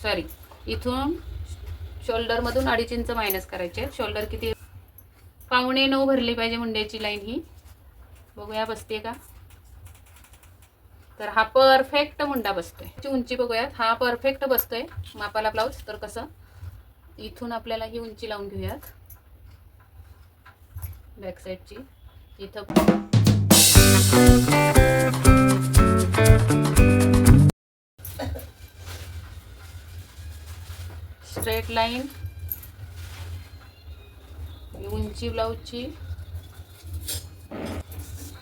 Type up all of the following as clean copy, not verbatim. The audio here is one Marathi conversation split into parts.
सॉरी, इथून शोल्डर मधून 2.5 इंच मायनस करायचे. शोल्डर किती? 8.25 भरली पाहिजे मुंड्याची लाईन ही. बघूया बसते का. तर हा परफेक्ट मुंडा बसतोय. उंची बघूयात. हा परफेक्ट बसतोय मापाला ब्लाऊज. तर कसं, इथून आपल्याला ही उंची लावून घेऊयात बॅक साईडची. इथं स्ट्रेट लाईन, उंची ब्लाऊजची.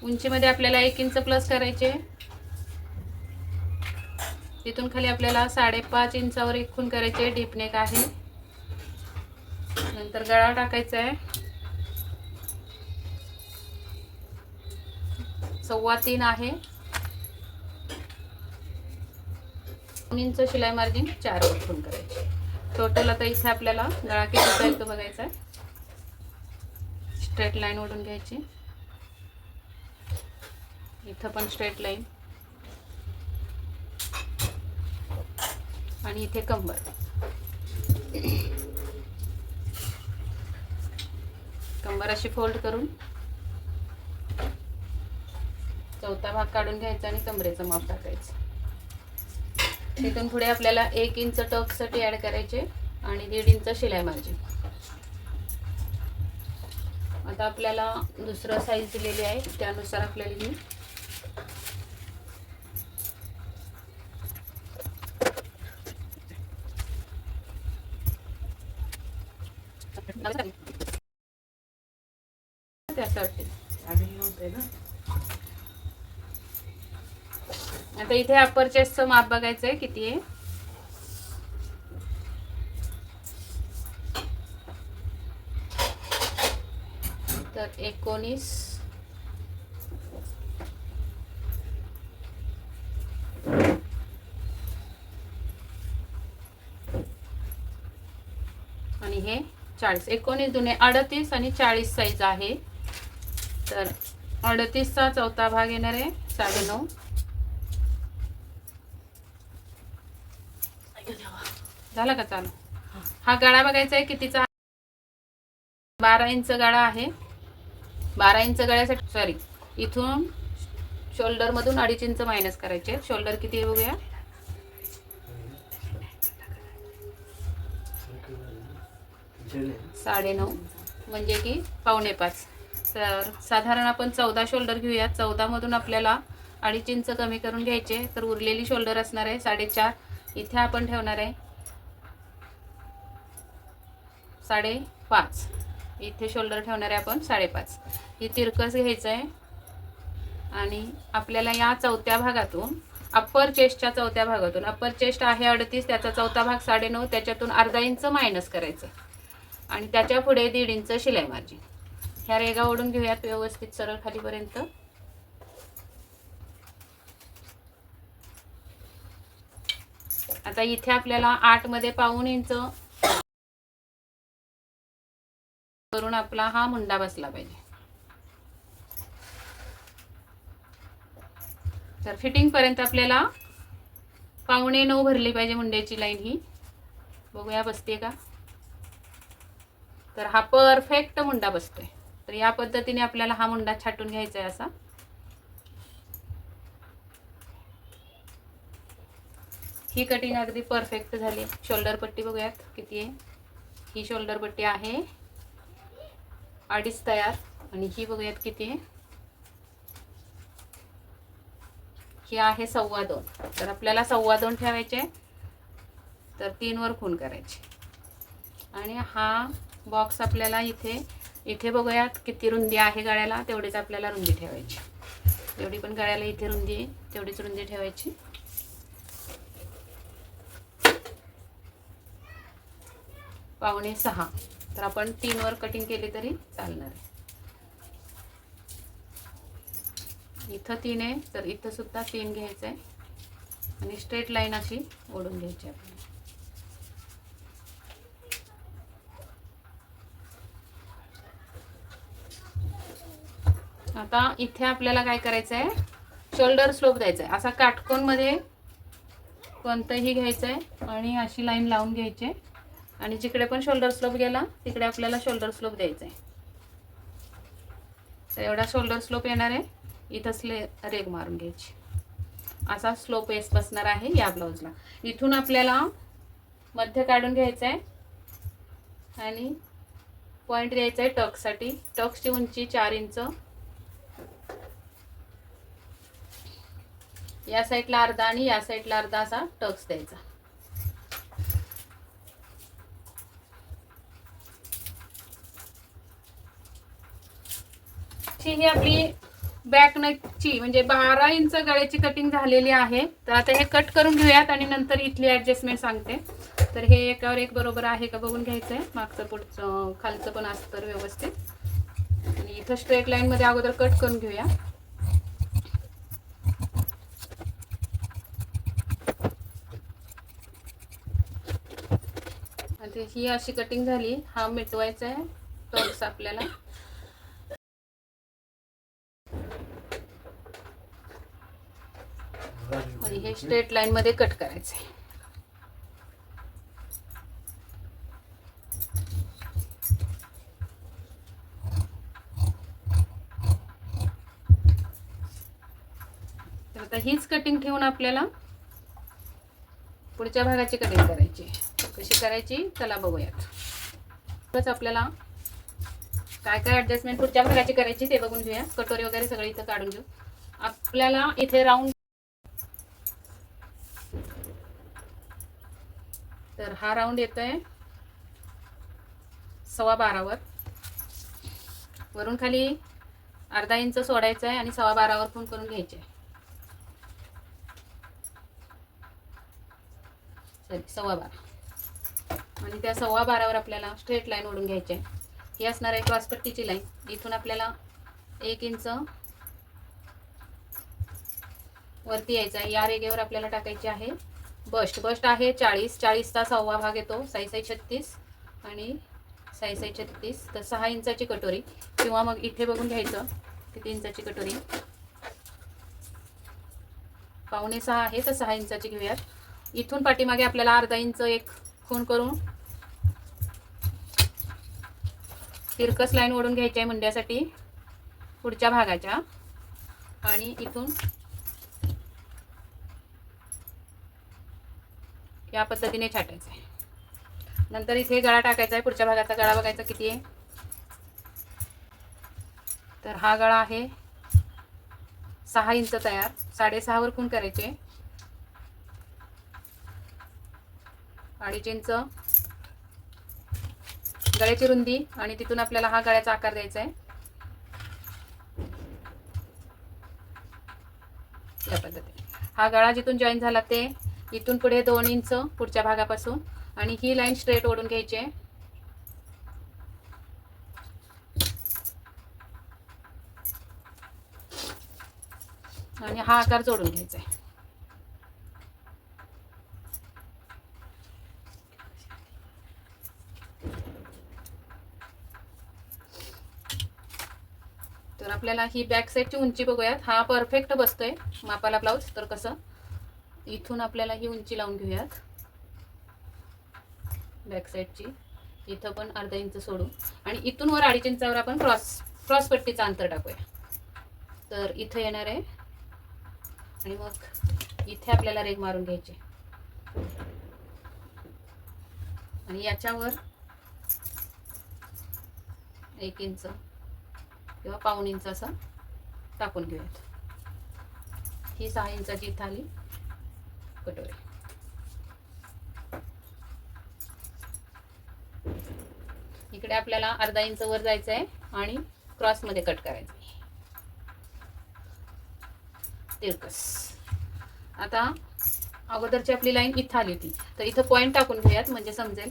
उंचीमध्ये आपल्याला 1 इंच प्लस करायचे. तिथून खाली आपल्याला 5.5 इंचावर एक खूण करायचे. डीप नेक आहे. नंतर गळा टाकायचा आहे 3.25 आहे. 2 इंच शिलाई मार्जिन 4 वर खूण करायची. टोटल आता इथे आपल्याला गळा कितीचा आहे तो बघायचा आहे. स्ट्रेट लाईन ओढून घ्यायची. इथं पण स्ट्रेट लाईन आणि इथे कंबर. कंबर अशी फोल्ड करून चौथा भाग काढून घ्यायचा आणि कमरेचं माप टाकायचं. तिथून पुढे आपल्याला 1 इंच टक्ससाठी ॲड करायचे आणि 1.5 इंच शिलाई मार्जिन. आता आपल्याला दुसरं साईज दिलेली आहे त्यानुसार आपल्याला ही त्यासाठी होते ना. आता इथे अप्पर चेस्टचं माप बघायचं आहे किती आहे. तर 19 आणि हे 40. 19 दुने 38 आणि 40 साईज आहे. तर 38चा चौथा भाग येणार आहे 9.5. झाला का चालू. हा गळा बघायचा आहे कितीचा. 12 इंच गळा आहे. 12 इंच गळ्यासाठी सॉरी, इथून शोल्डर मधून 2.5 इंच मायनस करायचे. शोल्डर किती आहे बघूया. 9.5 म्हणजे की 4.25. तर साधारण आपण 14 शोल्डर घेऊया. 14 मधून आपल्याला 2.5 इंच कमी करून घ्यायचे. तर उरलेली शोल्डर असणार आहे 4.5. इथे आपण ठेवणार आहे 5.5. इथे शोल्डर ठेवणार आहे आपण 5.5. ही तिरकस घ्यायचं आहे आणि आपल्याला या चौथ्या भागातून अप्पर चेस्टच्या चौथ्या भागातून, अप्पर चेस्ट आहे 38, त्याचा चौथा भाग 9.5, त्याच्यातून अर्धा इंच मायनस करायचं आणि त्याच्या पुढे 1.5 इंच शिलाई मार्जिन. ह्या रेगा ओढून घेऊयात व्यवस्थित सरळ खालीपर्यंत. आता इथे आपल्याला 8 मध्ये 1.25 इंच करून आपला हा मुंडा बसला पाहिजे. तर फिटिंग पर्यंत आपल्याला 8.25 भरली पाहिजे मुंड्याची लाईन ही. बघूया बसते का. तर हा परफेक्ट मुंडा बसतोय. तर या पद्धतीने आपल्याला हा मुंडा छाटून घ्यायचा आहे. असा ही कटिंग अगदी परफेक्ट झाली. शोल्डर पट्टी बघूयात किती आहे. ही शोल्डर पट्टी आहे 2.5 तयार आणि ही बघूयात किती आहे. ही आहे 2.25. तर आपल्याला 2.25 ठेवायचे. तर 3 वर खूण करायची आणि हा बॉक्स आपल्याला इथे बघूयात किती रुंदी आहे गळ्याला. तेवढीच आपल्याला रुंदी ठेवायची. एवढी पण गळ्याला इथे रुंदी आहे तेवढीच रुंदी ठेवायची. 5.25. तर आपण 3 वर कटिंग केली तरी चालणार आहे. इथं 3 आहे तर इथं सुद्धा 3 घ्यायचं आहे आणि स्ट्रेट लाईन अशी ओढून घ्यायची आपल्याला. आता इथे आपल्याला काय करायचं आहे, शोल्डर स्लोप द्यायचा आहे. असा काटकोन मध्ये कोणतंही घ्यायचं आहे आणि अशी लाईन लावून घ्यायची आणि जिकडे पण शोल्डर स्लोप गेला तिकडे आपल्याला शोल्डर स्लोप द्यायचा आहे. तर एवढा शोल्डर स्लोप येणार आहे, इथंच रेग मारून घ्यायची. असा स्लोप वेस्ट बसणार आहे या ब्लाऊजला. इथून आपल्याला मध्य काढून घ्यायचं आहे आणि पॉईंट द्यायचा आहे टक्ससाठी. टक्सची उंची 4 इंच, या साईडला अर्धा आणि या साईडला अर्धा असा टक्स द्यायचा. ही आपली बॅक नेकची म्हणजे 12 इंच गळ्याची कटिंग झालेली आहे. तर आता हे कट करून घेऊयात आणि नंतर इथली ॲडजस्टमेंट सांगते. तर हे एकावर एक बरोबर आहे का बघून घ्यायचं आहे. मागचं पुढचं खालचं पण असतं व्यवस्थित. आणि इथं स्ट्रेट लाईनमध्ये अगोदर कट करून घेऊया. आता ही अशी कटिंग झाली. हा मिटवायचा आहे टॉप्स आपल्याला. आणि हे स्ट्रेट लाईन मध्ये कट करायचं आहे. तर आता हीच कटिंग ठेवून आपल्याला पुढच्या भागाची कटिंग करायची. कशी करायची चला बघूयात. तरच आपल्याला काय काय ॲडजस्टमेंट पुढच्या भागाची करायची ते बघून घेऊया. कटोरी वगैरे सगळं इथं काढून घेऊ. आपल्याला इथे राऊंड, तर हा राऊंड येतोय 12.25 वर. वरून खाली अर्धा इंच सोडायचं आहे आणि 12.25 वर फोन करून घ्यायचे. 12.25 आणि त्या 12.25 वर आपल्याला स्ट्रेट लाईन ओढून घ्यायची आहे. ही असणार आहे क्रॉसपट्टीची लाईन. इथून आपल्याला 1 इंच वरती यायचं आहे. या रेगेवर आपल्याला टाकायची आहे बस्ट. बस्ट आहे 40. 40चा 1/2 भाग येतो. साईज आहे 36 आणि साईज आहे 36. तर 6 इंचाची कटोरी किंवा मग इथे बघून घ्यायचं किती इंचाची कटोरी. 5.25 आहे तर 6 इंचाची घेऊयात. इथून पाठीमागे आपल्याला अर्धा इंच एक खूण करून तिरकस लाईन ओढून घ्यायची आहे मुंड्यासाठी पुढच्या भागाच्या. आणि इथून या पद्धतीने छाटायचं आहे. नंतर इथे गळा टाकायचा आहे. पुढच्या भागाचा गळा बघायचा किती आहे. तर हा गळा आहे 6 इंच तयार. 6.5 वर खूण करायचे. 2.5 इंच गळ्याची रुंदी आणि तिथून आपल्याला हा गळ्याचा आकार द्यायचा आहे या पद्धतीने. हा गळा जिथून जॉईन झाला ते इथून पुढे 2 इंच पुढच्या भागापासून आणि ही लाईन स्ट्रेट ओढून घ्यायची आहे. आणि हा आकार जोडून घ्यायचा आहे. तर आपल्याला ही बॅक साईडची उंची बघूयात. हा परफेक्ट बसतोय मापाला ब्लाऊज. तर कसं, इथून आपल्याला ही उंची लावून घेऊयात बॅक साईडची. इथं पण अर्धा इंच सोडू आणि इथून वर 2.5 इंचावर आपण क्रॉस पट्टीचं अंतर टाकूया. तर इथं येणार आहे आणि मग इथे आपल्याला रेग मारून घ्यायचे आणि याच्यावर 1 इंच किंवा 1/4 इंच असं टाकून घेऊयात. ही 6 इंचाची इथं आली कटोरी. इकडे आपल्याला अर्धा इंच वर जायचं आहे आणि क्रॉस मध्ये कट करायचं आहे तिरकस. आता अगोदरची आपली लाईन इथं आली होती तर इथं पॉईंट टाकून घेऊयात म्हणजे समजेल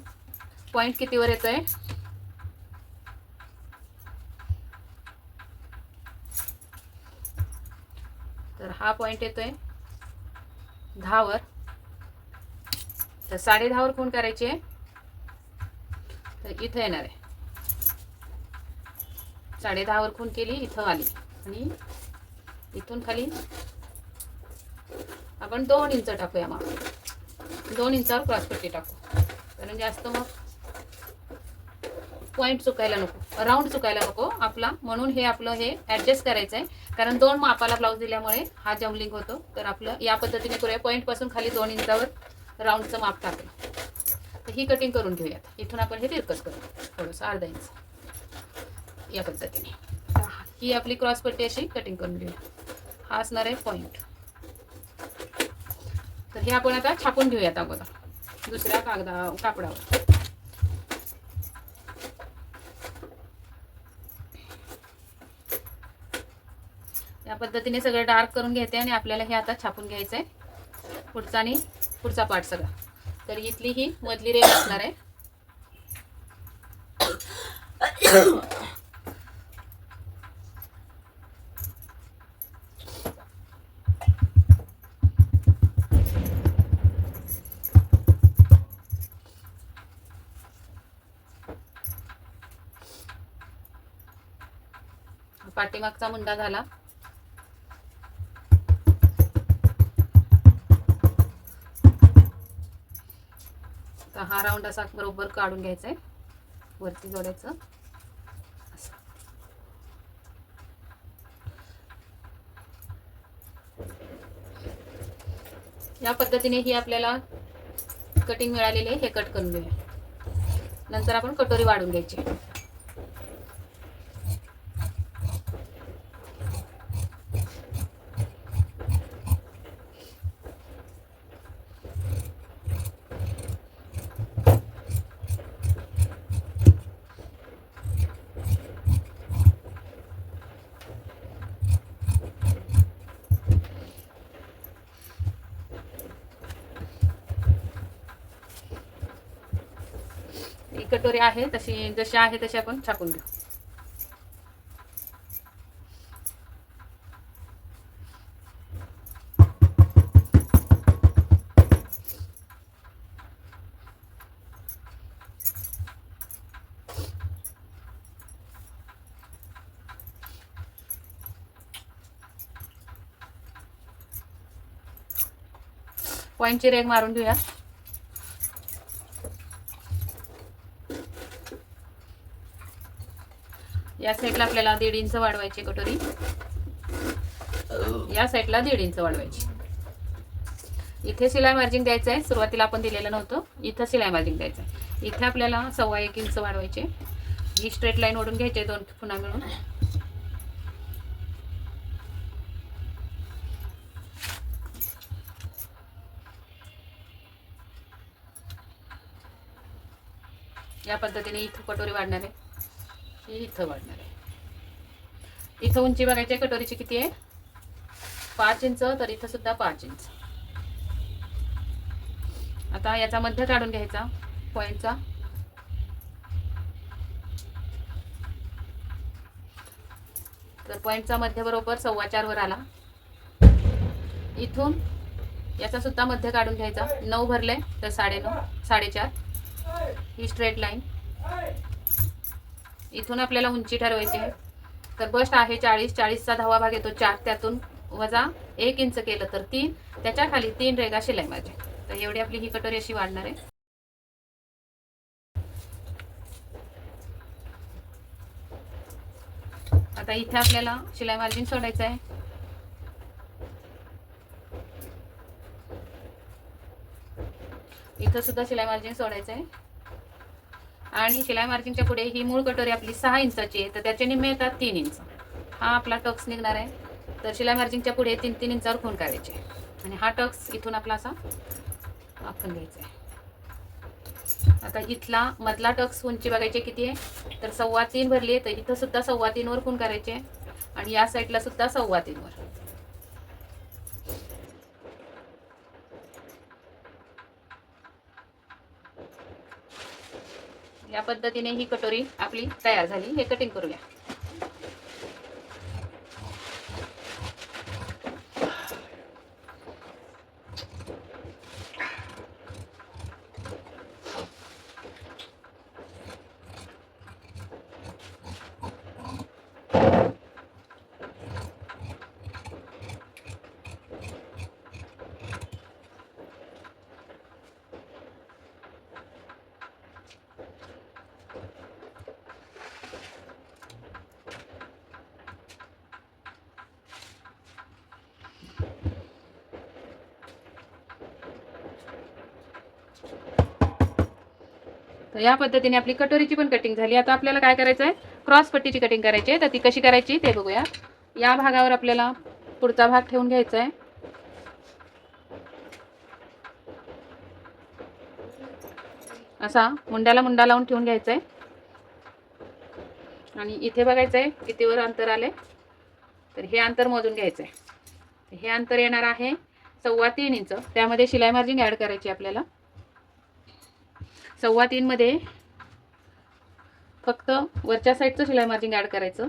पॉईंट कितीवर येतोय. तर हा पॉईंट येतोय 10 वर. तर 10.5 वर खूण करायची आहे. तर इथं येणार आहे 10.5 वर खूण केली, इथं आली आणि इथून खाली आपण 2 इंच टाकूया. मग 2 इंचावर क्रॉसपट्टी टाकू, कारण जास्त मग पॉईंट चुकायला नको, राऊंड चुकायला नको आपला, म्हणून हे आपलं हे ॲडजस्ट करायचं आहे. कारण 2 मापाला ब्लाऊज दिल्यामुळे हा जमलिंग होतो. तर आपलं या पद्धतीने करूया. पॉईंटपासून खाली 2 इंचावर राऊंडचं माप टाकलं. तर ही कटिंग करून घेऊयात. इथून आपण हे तिरकस करू थोडंसं अर्धा इंच या पद्धतीने. ही आपली क्रॉसपट्टी अशी कटिंग करून घेऊया. हा असणार आहे पॉईंट. तर हे आपण आता छापून घेऊयात अगोदर दुसऱ्या कापडावर. या पद्धतीने सगळं डार्क करून घेते आणि आपल्याला हे आता छापून घ्यायचं आहे, पुढचा आणि पुढचा पार्ट सगळा. तर इथली ही मधली रेघ असणार आहे. पाठीमागचा मुंडा झाला. तर हा राऊंड असा बरोबर काढून घ्यायचा आहे, वरती जोडायचं असं. या पद्धतीने ही आपल्याला कटिंग मिळालेली आहे. हे कट करून घेऊया. नंतर आपण कटोरी वाढून घ्यायची. ही कटोरी आहे तशी, जशी आहे तशी आपण छापून घेऊ. पॉईंटची रेघ मारून घेऊया. या साईडला आपल्याला 1.5 इंच वाढवायची कटोरी, या साईडला 1.5 इंच वाढवायची. इथे शिलाई मार्जिन द्यायचं आहे. सुरुवातीला आपण दिलेलं नव्हतं, इथं शिलाई मार्जिन द्यायचं आहे. इथे आपल्याला 1.25 इंच वाढवायचे. ही स्ट्रेट लाईन ओढून घ्यायची 2 पुन्हा मिळून. या पद्धतीने इथं कटोरी वाढणार आहे, ही इथं वाढणार आहे. इथं उंची बघायची आहे कटोरीची किती आहे, 5 इंच. तर इथं सुद्धा 5 इंच. आता याचा मध्य काढून घ्यायचा पॉईंटचा. तर पॉईंटचा मध्य बरोबर 4.25 वर आला. इथून याचा सुद्धा मध्य काढून घ्यायचा. 9 भरले तर 9.5, 4.5 ही स्ट्रेट लाईन. इथून आपल्याला उंची ठरवायची आहे. तर बस्ट आहे 40, 40चा 10वा भाग येतो 4, त्यातून वजा 1 इंच केलं तर 3, त्याच्या खाली 3 रेघा शिलाई माझी. तर एवढी आपली ही कटोरी अशी वाढणार आहे. आता इथे आपल्याला शिलाई मार्जिन सोडायचं आहे. इथं सुद्धा शिलाई मार्जिन सोडायचं आहे. आणि शिलाई मार्जिनच्या पुढे ही मूळ कटोरी आपली 6 इंचाची आहे, तर त्याचे निम्मे येतात 3 इंच. हा आपला टक्स निघणार आहे. तर शिलाई मार्जिनच्या पुढे 3-3 इंचावर खूण काढायचे आणि हा टक्स इथून आपला असा आखून घ्यायचा आहे. आता इथला मधला टक्स उंची बघायची किती आहे, तर 3.25 भरली आहे. तर इथं सुद्धा 3.25 वर खूण करायचे आणि या साईडला सुद्धा 3.25 वर. या पद्धतीने ही कटोरी आपली तयार झाली. हे कटिंग करूया. तर या पद्धतीने आपली कटोरीची पण कटिंग झाली. आता आपल्याला काय करायचं आहे, क्रॉस पट्टीची कटिंग करायची आहे. तर ती कशी करायची ते बघूया. या भागावर आपल्याला पुढचा भाग ठेवून घ्यायचा आहे. असा मुंड्याला मुंडा लावून ठेवून घ्यायचा आहे. आणि इथे बघायचं आहे कितीवर अंतर आले. तर हे अंतर मोजून घ्यायचं आहे. हे अंतर येणार आहे 3.25 इंच. त्यामध्ये शिलाई मार्जिन ॲड करायची आपल्याला. 3.25 मध्ये फक्त वरच्या साईडचं शिलाई मार्जिन ॲड करायचं.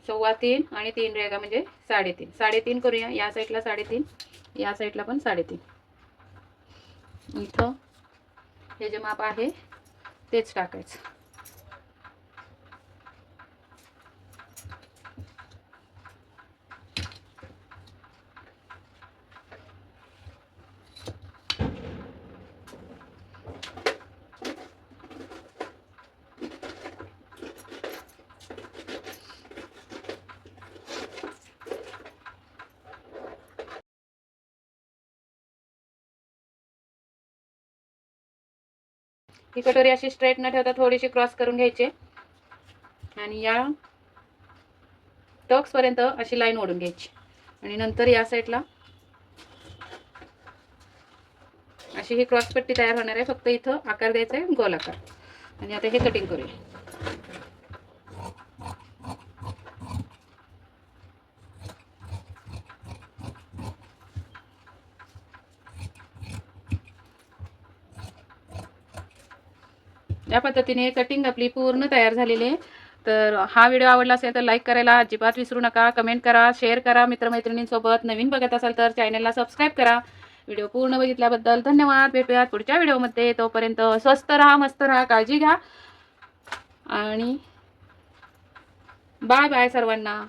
सव्वा तीन आणि 3 रेगा म्हणजे 3.5. 3.5 करूया. या साईडला 3.5, या साईडला पण 3.5. इथं हे जे माप आहे तेच टाकायचं. ही कटोरी अशी स्ट्रेट न ठेवता थोडीशी क्रॉस करून घ्यायची आणि या टक्स पर्यंत अशी लाईन ओढून घ्यायची. आणि नंतर या साईडला अशी ही क्रॉस पट्टी तयार होणार आहे. फक्त इथं आकार द्यायचा आहे गोल आकार. आणि आता हे कटिंग करूया. या पद्धतीने कटिंग आपली पूर्ण तयार झालेली आहे. तर हा व्हिडिओ आवडला असेल तर लाईक करायला अजिबात विसरू नका. कमेंट करा, शेअर करा मित्रमैत्रिणींसोबत. नवीन बघत असाल तर चॅनलला सबस्क्राईब करा. व्हिडिओ पूर्ण बघितल्याबद्दल धन्यवाद. भेटूयात पुढच्या व्हिडिओमध्ये. तोपर्यंत स्वस्त राहा, मस्त राहा, काळजी घ्या आणि बाय बाय सर्वांना.